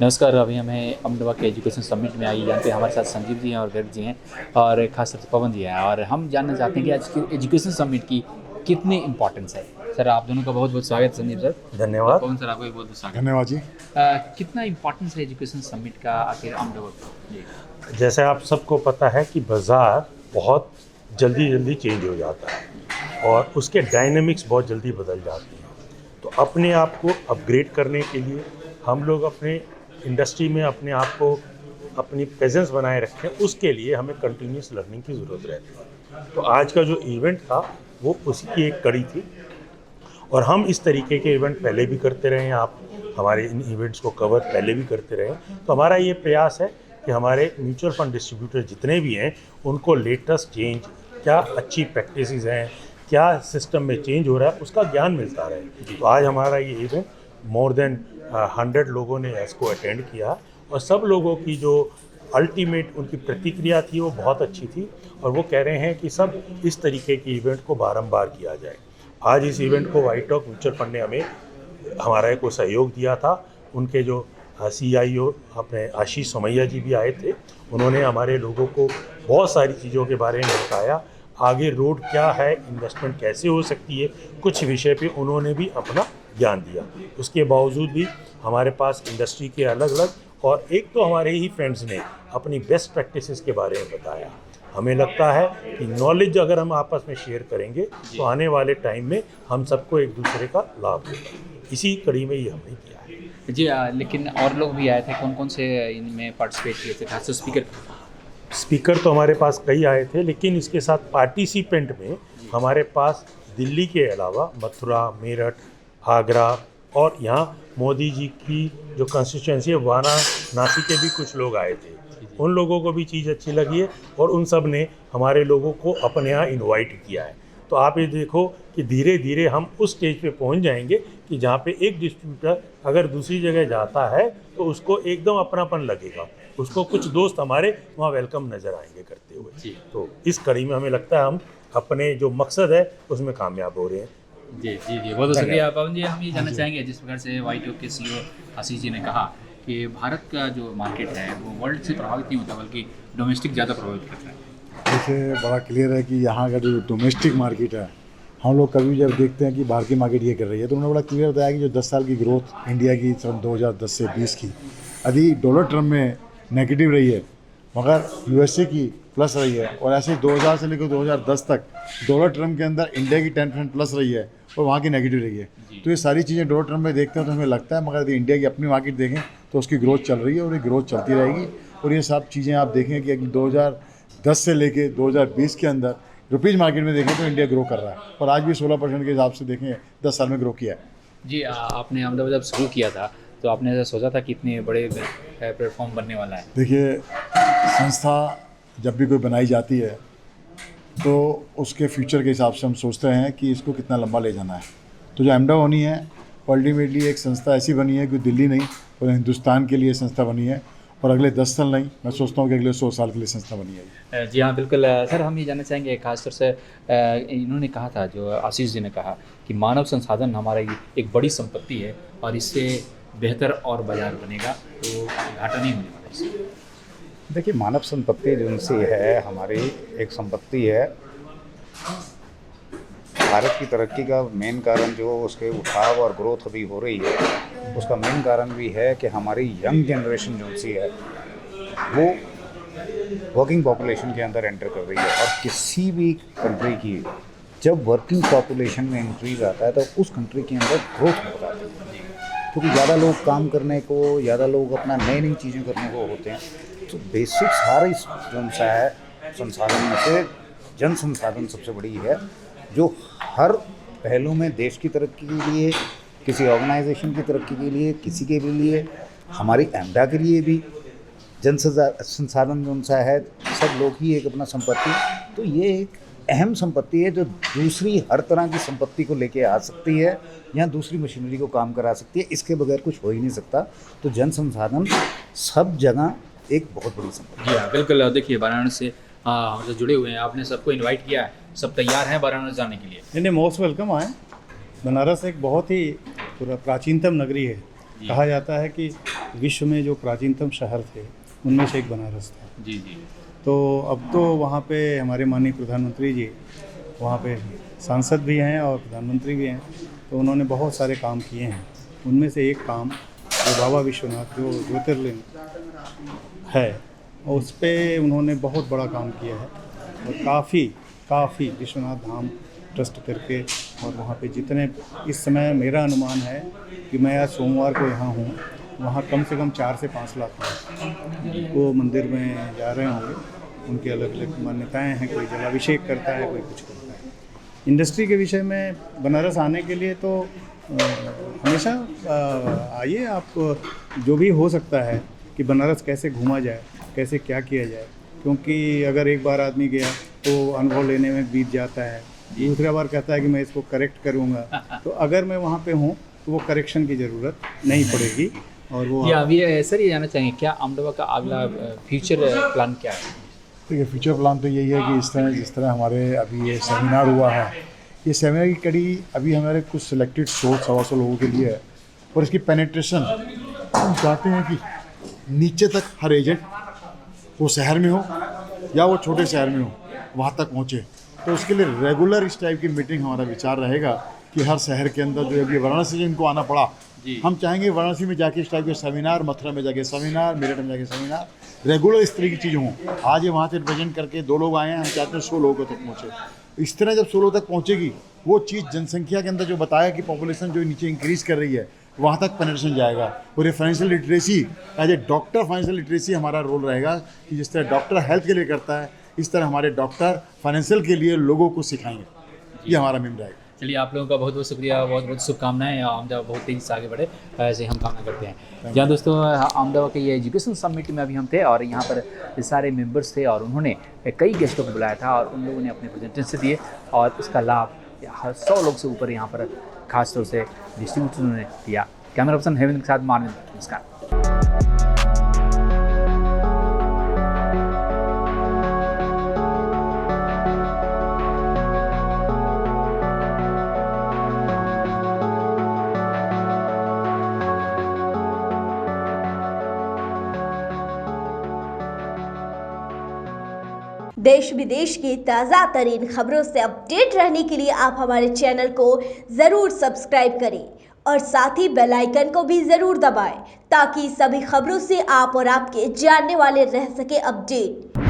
नमस्कार। अभी हमें अहमदाबाद के एजुकेशन समिट में आइए जानते हैं। हमारे साथ संजीव जी हैं और गर्ग जी हैं और खास तौर से पवन जी हैं, और हम जानना चाहते हैं कि आज की एजुकेशन समिट की कितनी इंपॉर्टेंस है। सर, आप दोनों का बहुत बहुत स्वागत। संजीव सर, धन्यवाद। पवन सर, आपका भी बहुत बहुत स्वागत। धन्यवाद जी। कितना इंपॉर्टेंस है एजुकेशन समिट का आखिर अहमदाबाद जी? जैसे आप सबको पता है कि बाज़ार बहुत जल्दी चेंज हो जाता है और उसके डायनेमिक्स बहुत जल्दी बदल जाते हैं। तो अपने आप को अपग्रेड करने के लिए हम लोग अपने इंडस्ट्री में अपने आप को अपनी प्रेजेंस बनाए रखें, उसके लिए हमें कंटिन्यूस लर्निंग की ज़रूरत रहती है। तो आज का जो इवेंट था वो उसी की एक कड़ी थी और हम इस तरीके के इवेंट पहले भी करते रहे हैं। आप हमारे इन इवेंट्स को कवर पहले भी करते रहे। तो हमारा ये प्रयास है कि हमारे म्यूचुअल फंड डिस्ट्रीब्यूटर जितने भी हैं उनको लेटेस्ट चेंज, क्या अच्छी प्रैक्टिसेस हैं, क्या सिस्टम में चेंज हो रहा है, उसका ज्ञान मिलता रहे। तो आज हमारा ये इवेंट मोर देन 100 लोगों ने इसको अटेंड किया और सब लोगों की जो अल्टीमेट उनकी प्रतिक्रिया थी वो बहुत अच्छी थी और वो कह रहे हैं कि सब इस तरीके के इवेंट को बारंबार किया जाए। आज इस इवेंट को व्हाइट रॉक म्यूचुअल फंड ने हमें हमारा को सहयोग दिया था। उनके जो CIO अपने आशीष सोमैया जी भी आए थे। उन्होंने हमारे लोगों को बहुत सारी चीज़ों के बारे में बताया, आगे रोड क्या है, इन्वेस्टमेंट कैसे हो सकती है, कुछ विषय पे उन्होंने भी अपना ज्ञान दिया। उसके बावजूद भी हमारे पास इंडस्ट्री के अलग अलग और एक तो हमारे ही फ्रेंड्स ने अपनी बेस्ट प्रैक्टिसेस के बारे में बताया। हमें लगता है कि नॉलेज अगर हम आपस में शेयर करेंगे तो आने वाले टाइम में हम सबको एक दूसरे का लाभ होगा। इसी कड़ी में ये हमने किया है जी। लेकिन और लोग भी आए थे, कौन कौन से इनमें पार्टिसिपेट किए थे? खास स्पीकर तो हमारे पास कई आए थे, लेकिन इसके साथ पार्टिसिपेंट में हमारे पास दिल्ली के अलावा मथुरा, मेरठ, आगरा और यहाँ मोदी जी की जो कंस्टिट्यूएंसी है वाराणसी के भी कुछ लोग आए थे। उन लोगों को भी चीज़ अच्छी लगी है और उन सब ने हमारे लोगों को अपने यहाँ इनवाइट किया है। तो आप ये देखो कि धीरे धीरे हम उस स्टेज पे पहुँच जाएंगे कि जहाँ पे एक डिस्ट्रीब्यूटर अगर दूसरी जगह जाता है तो उसको एकदम अपनापन लगेगा, उसको कुछ दोस्त हमारे वहाँ वेलकम नज़र आएंगे करते हुए। तो इस कड़ी में हमें लगता है हम अपने जो मकसद है उसमें कामयाब हो रहे हैं। जी, बहुत बहुत शुक्रिया पवन जी। हम ये जानना चाहेंगे, जिस प्रकार से व्हाइट रॉक के CEO आशीष जी ने कहा कि भारत का जो मार्केट है वो वर्ल्ड से प्रभावित नहीं होता बल्कि डोमेस्टिक ज़्यादा प्रभावित करता है। देखिए, बड़ा क्लियर है कि यहाँ का जो डोमेस्टिक मार्केट है, हम लोग कभी जब देखते हैं कि बाहर की मार्केट ये कर रही है तो उन्होंने बड़ा क्लियर बताया कि जो 10 साल की ग्रोथ इंडिया की सन 2010 से 20 की यदि डॉलर टर्म में नेगेटिव रही है मगर USA की प्लस रही है, और ऐसे 2000 से लेकर 2010 तक डॉलर टर्म के अंदर इंडिया की 10% प्लस रही है और वहाँ की नेगेटिव रही है। तो ये सारी चीज़ें डॉलर टर्म में देखते हैं तो हमें लगता है, मगर यदि इंडिया की अपनी मार्केट देखें तो उसकी ग्रोथ चल रही है और ये ग्रोथ चलती रहेगी। और ये सब चीज़ें आप देखें कि 2010 से लेके 2020 के अंदर रुपीज़ मार्केट में देखें तो इंडिया ग्रो कर रहा है और आज भी 16% के हिसाब से देखें 10 साल में ग्रो किया है। जी, आपने अहमदाबाद जब शुरू किया था तो आपने सोचा था कि इतने बड़े प्लेटफॉर्म बनने वाला है? देखिए, संस्था जब भी कोई बनाई जाती है तो उसके फ्यूचर के हिसाब से हम सोचते हैं कि इसको कितना लंबा ले जाना है। तो जो अहमदाबाद बनी है अल्टीमेटली एक संस्था ऐसी बनी है कि दिल्ली नहीं और हिंदुस्तान के लिए संस्था बनी है और अगले 10 साल नहीं, मैं सोचता हूँ कि अगले 100 साल के लिए संस्था बनी है। जी हाँ, बिल्कुल। सर, हम ये जानना चाहेंगे, खासतौर से इन्होंने कहा था, जो आशीष जी ने कहा कि मानव संसाधन हमारा एक बड़ी संपत्ति है और इससे बेहतर और बाजार बनेगा तो घाटा नहीं होने वाला इससे। देखिए, मानव संपत्ति जो उनसे है हमारी एक संपत्ति है। भारत की तरक्की का मेन कारण जो उसके उठाव और ग्रोथ अभी हो रही है उसका मेन कारण भी है कि हमारी यंग जनरेशन जो सी है वो वर्किंग पॉपुलेशन के अंदर एंटर कर रही है। और किसी भी कंट्री की जब वर्किंग पॉपुलेशन में इंक्रीज आता है तो उस कंट्री के अंदर ग्रोथ हो जाती है, क्योंकि ज़्यादा लोग काम करने को, ज़्यादा लोग अपना नई चीज़ें करने को होते हैं। तो बेसिक सारी जो है संसाधन में से जन संसाधन सबसे बड़ी है जो हर पहलू में देश की तरक्की के लिए, किसी ऑर्गेनाइजेशन की तरक्की के लिए, किसी के भी लिए, हमारी अहमदा के लिए भी जन संसाधन जो सा है सब लोग ही एक अपना संपत्ति। तो ये एक अहम संपत्ति है जो दूसरी हर तरह की संपत्ति को लेके आ सकती है या दूसरी मशीनरी को काम करा सकती है। इसके बगैर कुछ हो ही नहीं सकता। तो जन संसाधन सब जगह एक बहुत बड़ी संपत्ति है। जी हाँ, बिल्कुल। देखिए, वाराणसी से हमसे जुड़े हुए हैं, आपने सबको इनवाइट किया है, सब तैयार हैं वाराणसी जाने के लिए? नहीं, मोस्ट वेलकम आए। बनारस एक बहुत ही प्राचीनतम नगरी है। कहा जाता है कि विश्व में जो प्राचीनतम शहर थे उनमें से एक बनारस था। जी जी। तो अब तो वहाँ पे हमारे माननीय प्रधानमंत्री जी वहाँ पे सांसद भी हैं और प्रधानमंत्री भी हैं, तो उन्होंने बहुत सारे काम किए हैं। उनमें से एक काम जो बाबा विश्वनाथ जो ज्योतिर्लिंग है उस पर उन्होंने बहुत बड़ा काम किया है और काफ़ी विश्वनाथ धाम ट्रस्ट करके, और वहाँ पे जितने इस समय मेरा अनुमान है कि मैं आज सोमवार को यहाँ हूँ, वहाँ कम से कम 4 से 5 लाख लोग वो मंदिर में जा रहे होंगे। उनकी अलग अलग मान्यताएं हैं, कोई जलाभिषेक करता है, कोई कुछ करता है। इंडस्ट्री के विषय में बनारस आने के लिए तो हमेशा आइए, आप जो भी हो सकता है कि बनारस कैसे घूमा जाए, कैसे क्या किया जाए, क्योंकि अगर एक बार आदमी गया तो अनुभव लेने में बीत जाता है, दूसरा बार कहता है कि मैं इसको करेक्ट करूँगा। तो अगर मैं वहाँ पे हूँ तो वो करेक्शन की ज़रूरत नहीं पड़ेगी। और वो या अभी सर ये जानना चाहेंगे क्या अहमदाबा का अगला फ्यूचर प्लान क्या है? देखिए, फ्यूचर प्लान तो यही है कि जिस तरह हमारे अभी ये सेमिनार हुआ है, ये सेमिनार की कड़ी अभी हमारे कुछ सिलेक्टेड 100-125 लोगों के लिए है, और इसकी पेनिट्रेशन हम चाहते हैं कि नीचे तक हर एजेंट, वो शहर में हो या वो छोटे शहर में हो, वहाँ तक पहुँचे। तो उसके लिए रेगुलर इस टाइप की मीटिंग हमारा विचार रहेगा कि हर शहर के अंदर जो अभी वाराणसी से इनको आना पड़ा, हम चाहेंगे वाराणसी में जाके इस टाइप के सेमिनार, मथुरा में जाके सेमिनार, मेरठ में जाके सेमिनार, रेगुलर इस तरह की चीज़ हों। आज ये वहाँ से रिप्रेजेंट करके 2 लोग आए हैं, हम चाहते हैं 100 लोगों तक पहुँचे। इस तरह जब 100 लोगों तक पहुँचेगी, वो चीज़ जनसंख्या के अंदर जो बताया कि पॉपुलेशन जो नीचे इंक्रीज़ कर रही है, वहाँ तक पेनिट्रेशन जाएगा। और ये financial literacy, as a doctor financial literacy हमारा रोल रहेगा कि जिस तरह डॉक्टर हेल्थ के लिए करता है, इस तरह हमारे डॉक्टर फाइनेंशियल के लिए लोगों को सिखाएंगे। ये हमारा मेन रहेगा। चलिए, आप लोगों का बहुत बहुत शुक्रिया, बहुत बहुत शुभकामनाएं। अहमदाबाद बहुत तेज़ी से आगे बढ़े, ऐसे हम कामना करते हैं। जहाँ दोस्तों अहमदाबाद के ये एजुकेशन समिट में अभी हम थे और यहाँ पर सारे मेंबर्स थे और उन्होंने कई गेस्टों को बुलाया था और उन लोगों ने अपने प्रेजेंटेशन दिए और उसका लाभ 100 लोग से ऊपर यहाँ पर खास तौर से डिस्ट्रीब्यूट उन्होंने दिया। कैमरा पर्सन हेविंद के साथ मानविंद, नमस्कार। देश विदेश की ताज़ा तरीन खबरों से अपडेट रहने के लिए आप हमारे चैनल को ज़रूर सब्सक्राइब करें और साथ ही बेल आइकन को भी ज़रूर दबाएं ताकि सभी खबरों से आप और आपके जानने वाले रह सके अपडेट।